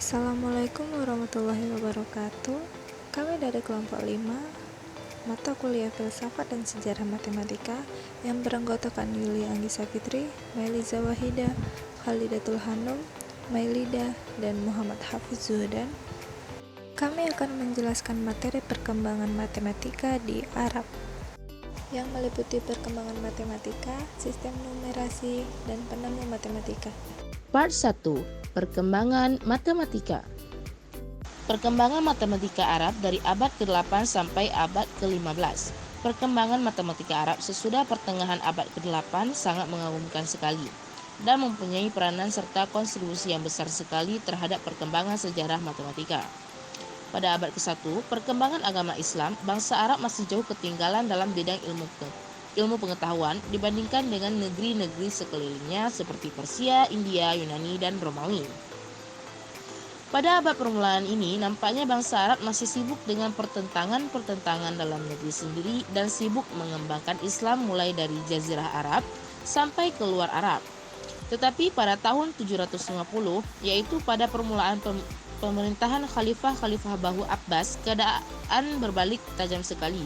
Assalamualaikum warahmatullahi wabarakatuh. Kami dari kelompok 5, mata kuliah Filsafat dan Sejarah Matematika yang beranggotakan Yuli Anggisa Fitri, Mailiza Wahida, Khalidatul Hanum, Mailida, dan Muhammad Hafiz Zuhdan. Kami akan menjelaskan materi perkembangan matematika di Arab yang meliputi perkembangan matematika, sistem numerasi, dan penemu matematika. Part 1. Perkembangan matematika. Perkembangan matematika Arab dari abad ke-8 sampai abad ke-15. Perkembangan matematika Arab sesudah pertengahan abad ke-8 sangat mengagumkan sekali dan mempunyai peranan serta kontribusi yang besar sekali terhadap perkembangan sejarah matematika. Pada abad ke-1, perkembangan agama Islam, bangsa Arab masih jauh ketinggalan dalam bidang ilmu pengetahuan dibandingkan dengan negeri-negeri sekelilingnya seperti Persia, India, Yunani, dan Romawi. Pada abad permulaan ini, nampaknya bangsa Arab masih sibuk dengan pertentangan dalam negeri sendiri dan sibuk mengembangkan Islam mulai dari Jazirah Arab sampai ke luar Arab. Tetapi pada tahun 750, yaitu pada permulaan pemerintahan Khalifah Bahu Abbas, keadaan berbalik tajam sekali,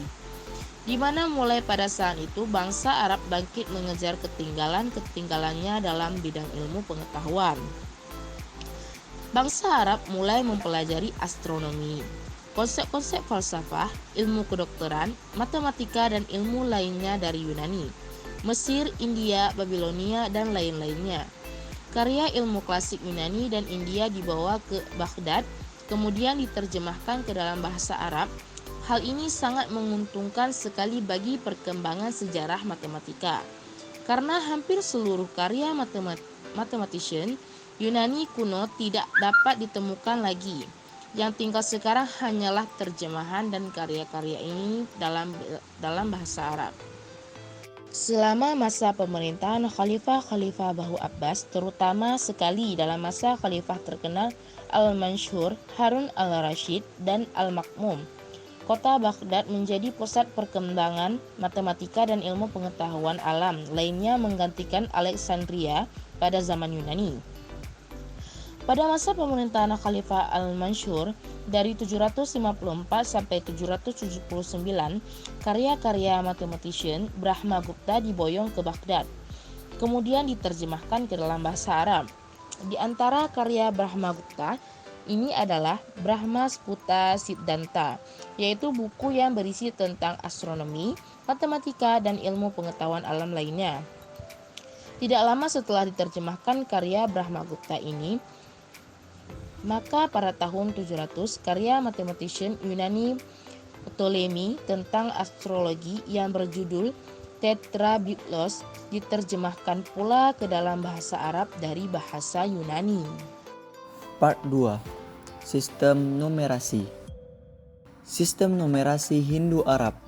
di mana mulai pada saat itu bangsa Arab bangkit mengejar ketinggalannya dalam bidang ilmu pengetahuan. Bangsa Arab mulai mempelajari astronomi, konsep-konsep falsafah, ilmu kedokteran, matematika, dan ilmu lainnya dari Yunani, Mesir, India, Babilonia, dan lain-lainnya. Karya ilmu klasik Yunani dan India dibawa ke Baghdad, kemudian diterjemahkan ke dalam bahasa Arab. Hal ini sangat menguntungkan sekali bagi perkembangan sejarah matematika, karena hampir seluruh karya mathematician Yunani kuno tidak dapat ditemukan lagi. Yang tinggal sekarang hanyalah terjemahan dan karya-karya ini dalam bahasa Arab. Selama masa pemerintahan Khalifah Bahu Abbas, terutama sekali dalam masa khalifah terkenal Al-Mansyur, Harun al-Rashid, dan Al-Makmum, kota Baghdad menjadi pusat perkembangan matematika dan ilmu pengetahuan alam lainnya menggantikan Alexandria pada zaman Yunani. Pada masa pemerintahan Khalifah Al-Mansyur dari 754 sampai 779, karya-karya mathematician Brahmagupta diboyong ke Baghdad, kemudian diterjemahkan ke dalam bahasa Arab. Di antara karya Brahmagupta ini adalah Brahma Sputa Siddhanta, yaitu buku yang berisi tentang astronomi, matematika, dan ilmu pengetahuan alam lainnya. Tidak lama setelah diterjemahkan karya Brahmagupta ini, maka pada tahun 700 karya mathematician Yunani Ptolemy tentang astrologi yang berjudul Tetrabiblos diterjemahkan pula ke dalam bahasa Arab dari bahasa Yunani. Part 2. Sistem numerasi. Sistem numerasi Hindu-Arab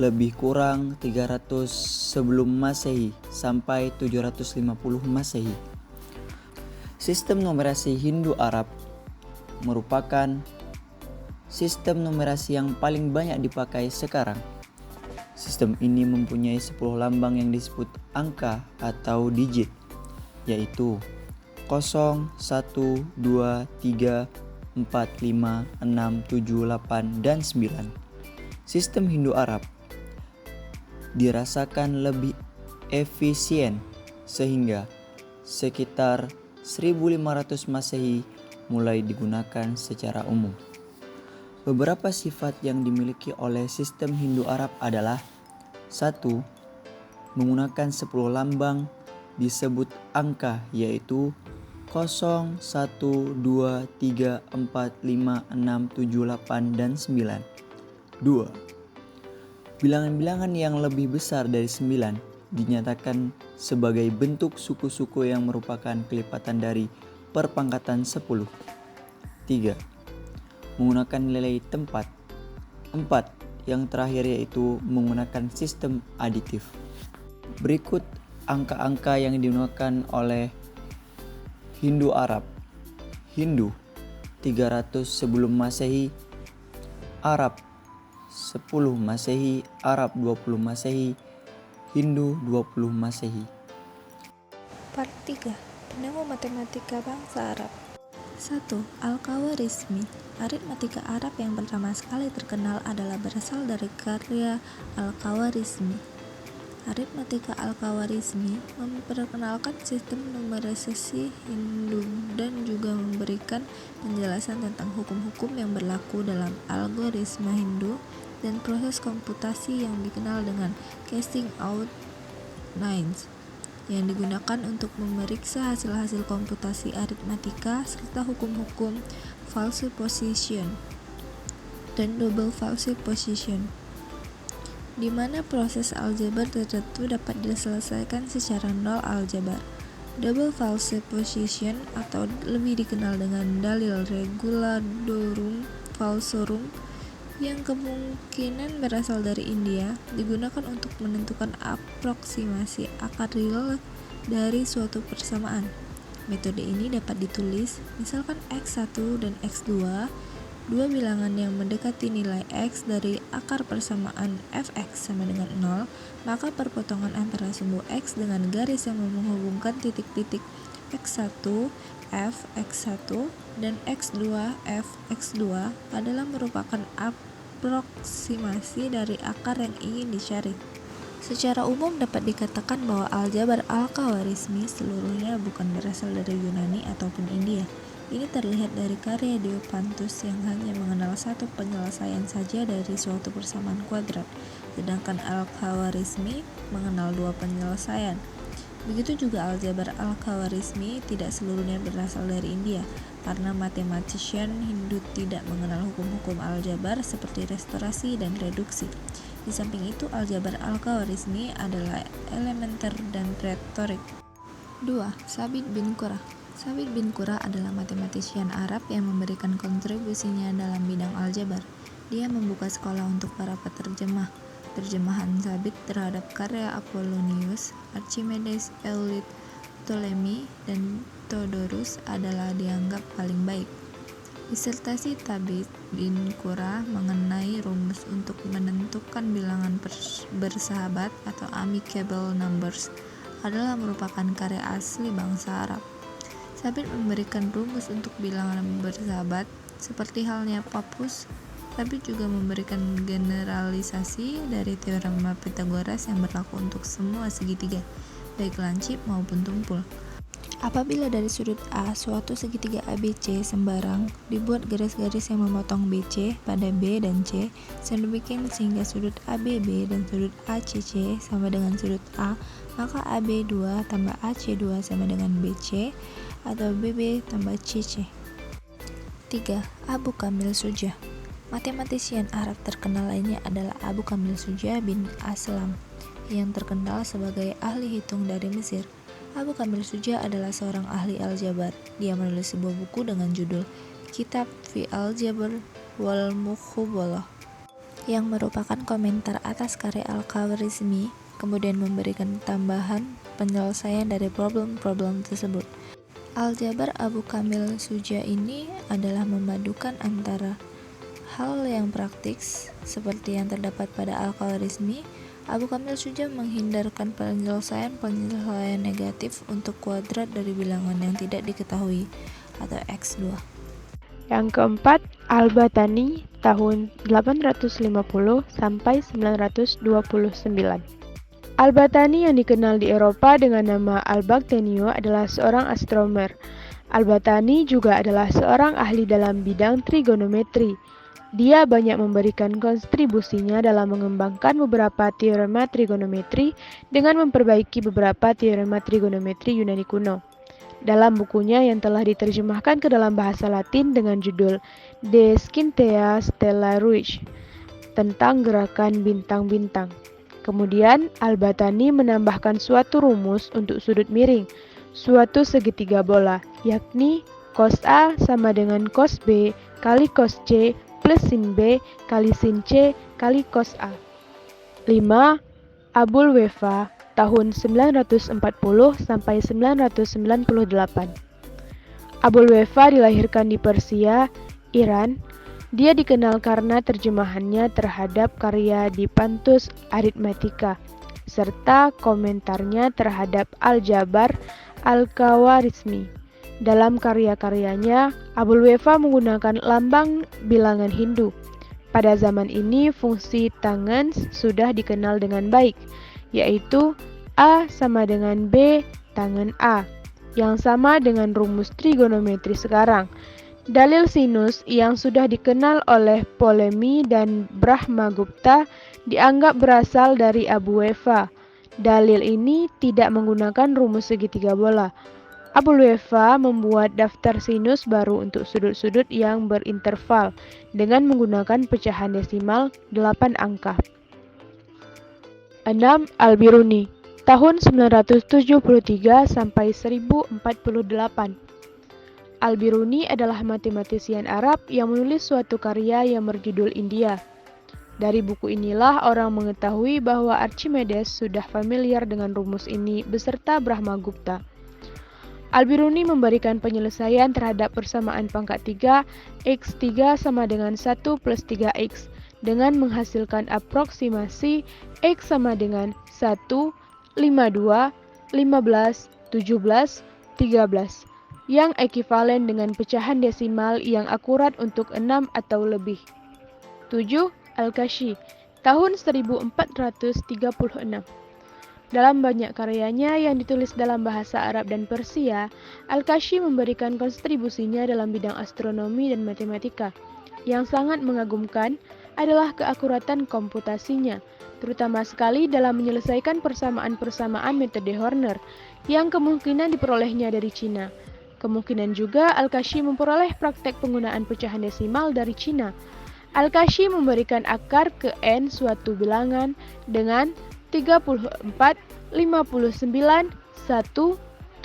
lebih kurang 300 sebelum Masehi sampai 750 Masehi. Sistem numerasi Hindu-Arab merupakan sistem numerasi yang paling banyak dipakai sekarang. Sistem ini mempunyai 10 lambang yang disebut angka atau digit, yaitu 0, 1, 2, 3, 4, 5, 6, 7, 8, dan 9. Sistem Hindu-Arab dirasakan lebih efisien sehingga sekitar 1500 Masehi mulai digunakan secara umum. Beberapa sifat yang dimiliki oleh sistem Hindu-Arab adalah 1. Menggunakan 10 lambang disebut angka, yaitu 0, 1, 2, 3, 4, 5, 6, 7, 8, dan 9. 2. Bilangan-bilangan yang lebih besar dari 9 dinyatakan sebagai bentuk suku-suku yang merupakan kelipatan dari perpangkatan 10. 3. Menggunakan nilai tempat. 4. Yang terakhir yaitu menggunakan sistem aditif. Berikut angka-angka yang digunakan oleh Hindu-Arab. Hindu 300 sebelum Masehi, Arab 10 Masehi, Arab 20 Masehi, Hindu 20 Masehi. Part 3. Penemu matematika bangsa Arab. 1. Al-Khawarizmi. Aritmatika Arab yang pertama sekali terkenal adalah berasal dari karya Al-Khawarizmi. Aritmatika Al-Khawarizmi memperkenalkan sistem numerisasi Hindu dan juga memberikan penjelasan tentang hukum-hukum yang berlaku dalam algoritma Hindu dan proses komputasi yang dikenal dengan casting out lines, yang digunakan untuk memeriksa hasil-hasil komputasi aritmatika serta hukum-hukum falsification dan double falsification, di mana proses aljabar tertentu dapat diselesaikan secara nol aljabar. Double falsification atau lebih dikenal dengan dalil reguladorum falsorum yang kemungkinan berasal dari India, digunakan untuk menentukan aproksimasi akar real dari suatu persamaan. Metode ini dapat ditulis, misalkan X1 dan X2, dua bilangan yang mendekati nilai X dari akar persamaan fx sama dengan 0, maka perpotongan antara sumbu X dengan garis yang menghubungkan titik-titik X1, F, X1, dan X2, F, X2 adalah merupakan aproksimasi dari akar yang ingin dicari. Secara umum dapat dikatakan bahwa aljabar Al-Khawarizmi seluruhnya bukan berasal dari Yunani ataupun India. Ini terlihat dari karya Diopantus yang hanya mengenal satu penyelesaian saja dari suatu persamaan kuadrat, sedangkan Al-Khawarizmi mengenal dua penyelesaian. Begitu juga aljabar Al-Khawarizmi tidak seluruhnya berasal dari India, karena matematician Hindu tidak mengenal hukum-hukum aljabar seperti restorasi dan reduksi. Di samping itu, aljabar Al-Khawarizmi adalah elementer dan retorik. 2. Sabit bin Qurrah. Sabit bin Qurrah adalah matematisian Arab yang memberikan kontribusinya dalam bidang aljabar. Dia membuka sekolah untuk para peterjemah. Terjemahan Sabit terhadap karya Apollonius, Archimedes, Euclid, Ptolemy, dan Theodorus adalah dianggap paling baik. Disertasi Sabit bin Qurrah mengenai rumus untuk menentukan bilangan bersahabat atau amicable numbers adalah merupakan karya asli bangsa Arab. Sabit memberikan rumus untuk bilangan bersahabat seperti halnya Pappus, tapi juga memberikan generalisasi dari teorema Pythagoras yang berlaku untuk semua segitiga, baik lancip maupun tumpul. Apabila dari sudut A suatu segitiga ABC sembarang dibuat garis-garis yang memotong BC pada B dan C sedemikian sehingga sudut ABB dan sudut ACC sama dengan sudut A, maka AB2 tambah AC2 sama dengan BC atau BB tambah CC. 3. Abu Kamil Sujah. Matematisian Arab terkenal lainnya adalah Abu Kamil Sujah bin Aslam yang terkenal sebagai ahli hitung dari Mesir. Abu Kamil Sujah adalah seorang ahli aljabar. Dia menulis sebuah buku dengan judul Kitab fi Al-Jabr wal Mukhabalah yang merupakan komentar atas karya Al-Khawarizmi, kemudian memberikan tambahan penyelesaian dari problem-problem tersebut. Aljabar Abu Kamil Sujah ini adalah memadukan antara hal yang praktis seperti yang terdapat pada Al-Khawarizmi. Abu Kamil Sujah menghindarkan penyelesaian negatif untuk kuadrat dari bilangan yang tidak diketahui atau X2. Yang keempat, Al-Battani tahun 850 sampai 929. Al-Battani yang dikenal di Eropa dengan nama Al-Baghdaniyo adalah seorang astronomer. Al-Battani juga adalah seorang ahli dalam bidang trigonometri. Dia banyak memberikan kontribusinya dalam mengembangkan beberapa teorema trigonometri dengan memperbaiki beberapa teorema trigonometri Yunani kuno. Dalam bukunya yang telah diterjemahkan ke dalam bahasa Latin dengan judul De Scientia Stellaris tentang gerakan bintang-bintang. Kemudian, Al-Battani menambahkan suatu rumus untuk sudut miring, suatu segitiga bola, yakni cos A sama dengan cos B kali cos C plus sin B kali sin C kali cos A. 5. Abul Wafa tahun 940 sampai 998. Abul Wafa dilahirkan di Persia, Iran. Dia dikenal karena terjemahannya terhadap karya Diopantus Arithmetica serta komentarnya terhadap aljabar Al-Khawarizmi. Dalam karya-karyanya, Abulweva menggunakan lambang bilangan Hindu. Pada zaman ini, fungsi tangens sudah dikenal dengan baik, yaitu A sama dengan B tangen A, yang sama dengan rumus trigonometri sekarang. Dalil sinus yang sudah dikenal oleh Ptolemy dan Brahmagupta dianggap berasal dari Abulweva. Dalil ini tidak menggunakan rumus segitiga bola. Abulweva membuat daftar sinus baru untuk sudut-sudut yang berinterval dengan menggunakan pecahan desimal 8 angka. 6. Al-Biruni, tahun 973 sampai 1048. Al-Biruni adalah matematisian Arab yang menulis suatu karya yang berjudul India. Dari buku inilah orang mengetahui bahwa Archimedes sudah familiar dengan rumus ini beserta Brahmagupta. Al-Biruni memberikan penyelesaian terhadap persamaan pangkat 3, X3 sama dengan 1 plus 3X, dengan menghasilkan aproksimasi X sama dengan 1, 52, 15, 17, 13, yang ekivalen dengan pecahan desimal yang akurat untuk 6 atau lebih. 7. Al-Kashi, tahun 1436. Dalam banyak karyanya yang ditulis dalam bahasa Arab dan Persia, Al-Kashi memberikan kontribusinya dalam bidang astronomi dan matematika. Yang sangat mengagumkan adalah keakuratan komputasinya, terutama sekali dalam menyelesaikan persamaan-persamaan metode Horner, yang kemungkinan diperolehnya dari Cina. Kemungkinan juga Al-Kashi memperoleh praktek penggunaan pecahan desimal dari Cina. Al-Kashi memberikan akar ke n suatu bilangan dengan 34, 59, 1,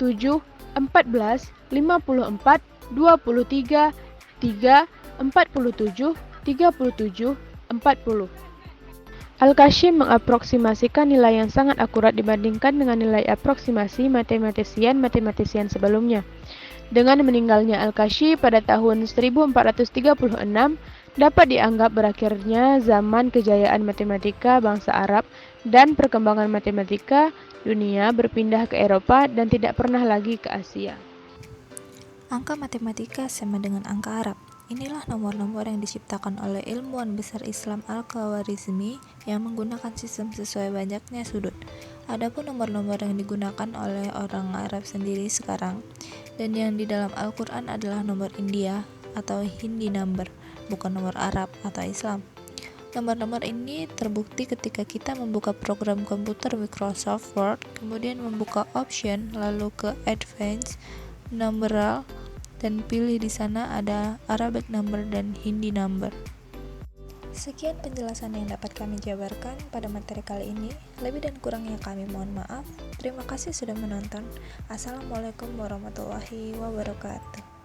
7, 14, 54, 23, 3, 47, 37, 40. Al-Kashi mengaproksimasikan nilai yang sangat akurat dibandingkan dengan nilai aproksimasi matematisian sebelumnya. Dengan meninggalnya Al-Kashi pada tahun 1436, dapat dianggap berakhirnya zaman kejayaan matematika bangsa Arab dan perkembangan matematika dunia berpindah ke Eropa dan tidak pernah lagi ke Asia. Angka matematika sama dengan angka Arab. Inilah nomor-nomor yang diciptakan oleh ilmuwan besar Islam Al-Khawarizmi yang menggunakan sistem sesuai banyaknya sudut. Adapun nomor-nomor yang digunakan oleh orang Arab sendiri sekarang dan yang di dalam Al-Quran adalah nomor India atau Hindi number, bukan nomor Arab atau Islam. Nomor-nomor ini terbukti ketika kita membuka program komputer Microsoft Word, kemudian membuka option, lalu ke Advanced Numeral, dan pilih di sana ada Arabic number dan Hindi number. Sekian penjelasan yang dapat kami jabarkan pada materi kali ini. Lebih dan kurangnya kami mohon maaf. Terima kasih sudah menonton. Assalamualaikum warahmatullahi wabarakatuh.